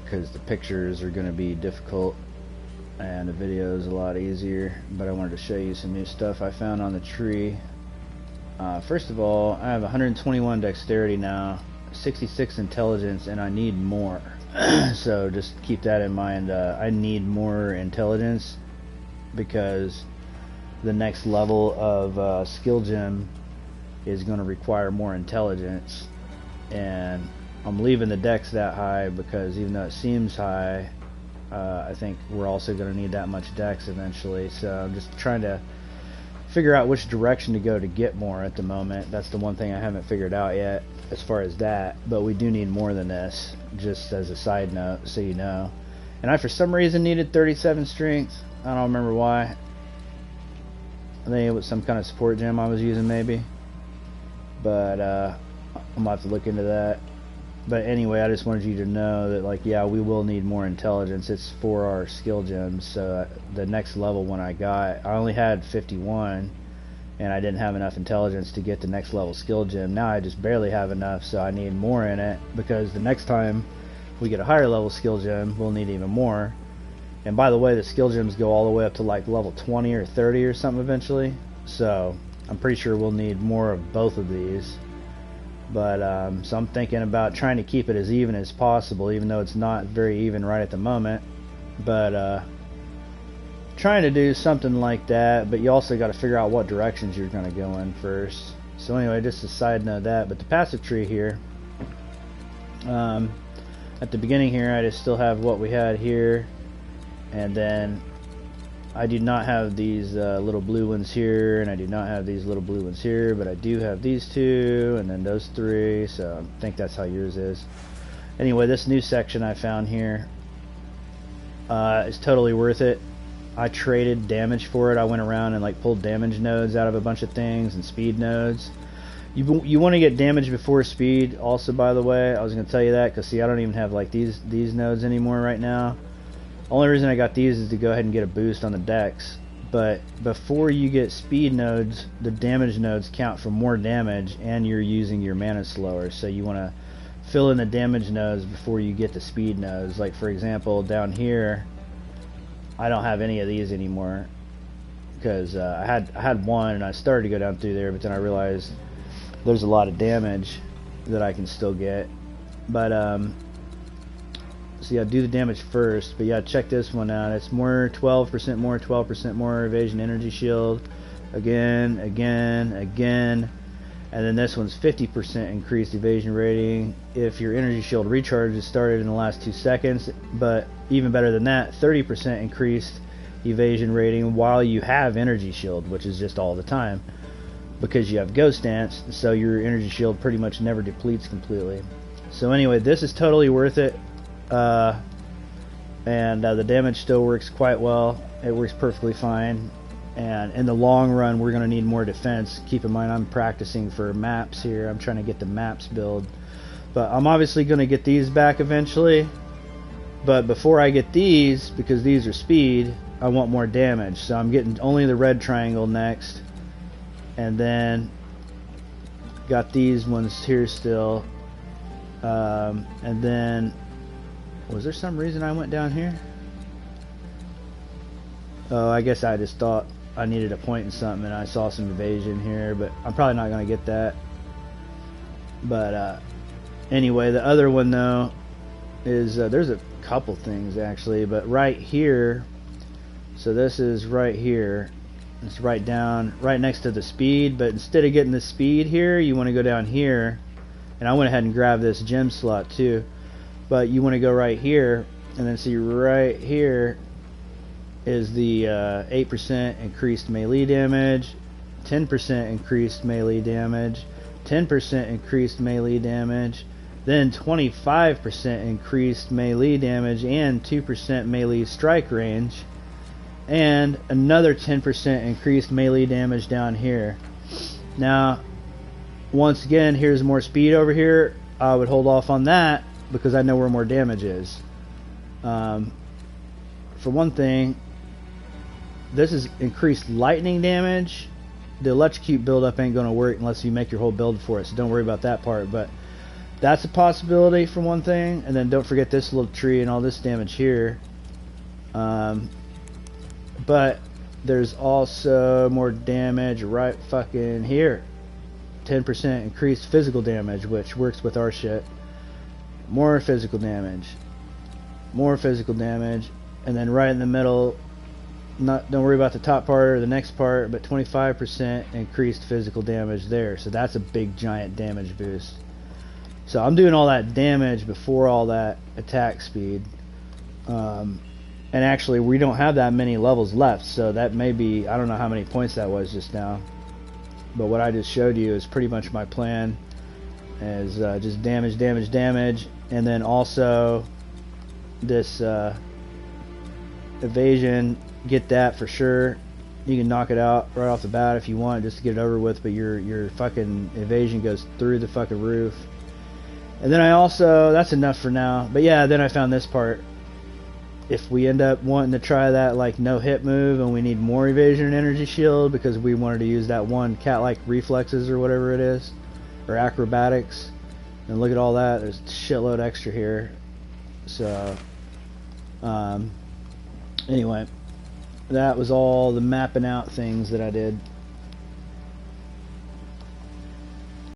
because the pictures are going to be difficult and the video is a lot easier. But I wanted to show you some new stuff I found on the tree. First of all, I have 121 dexterity now, 66 intelligence, and I need more. So just keep that in mind. I need more intelligence because the next level of skill gem is going to require more intelligence, and I'm leaving the dex that high because even though it seems high, I think we're also going to need that much dex eventually. So I'm just trying to figure out which direction to go to get more at the moment. That's the one thing I haven't figured out yet as far as that, but we do need more than this, just as a side note so you know. And I for some reason needed 37 strength. I don't remember why. I think it was some kind of support gem I was using maybe, but I'm gonna have to look into that. But anyway, I just wanted you to know that, like, yeah, we will need more intelligence. It's for our skill gems. So the next level one I only had 51, and I didn't have enough intelligence to get the next level skill gem. Now I just barely have enough, so I need more in it, because the next time we get a higher level skill gem, we'll need even more. And by the way, the skill gems go all the way up to like level 20 or 30 or something eventually. So I'm pretty sure we'll need more of both of these. But so I'm thinking about trying to keep it as even as possible, even though it's not very even right at the moment. But trying to do something like that. But you also got to figure out what directions you're going to go in first. So anyway, just a side note of that. But the passive tree here, at the beginning here, I just still have what we had here, and then I do not have these little blue ones here, and I do not have these little blue ones here, but I do have these two, and then those three, so I think that's how yours is. Anyway, this new section I found here is totally worth it. I traded damage for it. I went around and like pulled damage nodes out of a bunch of things and speed nodes. You want to get damage before speed also, by the way. I was going to tell you that because, see, I don't even have like these nodes anymore right now. Only reason I got these is to go ahead and get a boost on the dex. But before you get speed nodes, the damage nodes count for more damage, and you're using your mana slower. So you want to fill in the damage nodes before you get the speed nodes. Like, for example, down here, I don't have any of these anymore because I had one and I started to go down through there, but then I realized there's a lot of damage that I can still get. But so yeah, do the damage first. But yeah, check this one out. It's more 12% more, 12% more evasion energy shield. Again, and then this one's 50% increased evasion rating if your energy shield recharge is started in the last 2 seconds. But even better than that, 30% increased evasion rating while you have energy shield, which is just all the time, because you have ghost dance, so your energy shield pretty much never depletes completely. So anyway, this is totally worth it. And the damage still works quite well. It works perfectly fine, and in the long run we're going to need more defense. Keep in mind I'm practicing for maps here. I'm trying to get the maps build, but I'm obviously going to get these back eventually. But before I get these, because these are speed, I want more damage, so I'm getting only the red triangle next, and then got these ones here still, and then was there some reason I went down here? Oh, I guess I just thought I needed a point in something and I saw some evasion here, but I'm probably not going to get that. But anyway, the other one though is there's a couple things actually, but right here, so this is right here, it's right down right next to the speed, but instead of getting the speed here, you want to go down here, and I went ahead and grabbed this gem slot too. But you want to go right here, and then see right here is the 8% increased melee damage, 10% increased melee damage, 10% increased melee damage, then 25% increased melee damage and 2% melee strike range, and another 10% increased melee damage down here. Now, once again, here's more speed over here. I would hold off on that, because I know where more damage is. For one thing, this is increased lightning damage. The electrocute buildup ain't going to work unless you make your whole build for it, so don't worry about that part. But that's a possibility for one thing. And then don't forget this little tree and all this damage here. But there's also more damage right fucking here. 10% increased physical damage, which works with our shit. More physical damage. More physical damage. And then right in the middle, don't worry about the top part or the next part, but 25% increased physical damage there. So that's a big giant damage boost. So I'm doing all that damage before all that attack speed. And actually we don't have that many levels left, so that may be, I don't know how many points that was just now, but what I just showed you is pretty much my plan, is just damage, damage, damage, and then also this evasion, get that for sure. You can knock it out right off the bat if you want, just to get it over with, but your fucking evasion goes through the fucking roof. And then I also, that's enough for now, but yeah, then I found this part. If we end up wanting to try that like no hit move and we need more evasion and energy shield because we wanted to use that one cat-like reflexes or whatever it is, or acrobatics, and look at all that, there's a shitload extra here. So anyway, that was all the mapping out things that I did.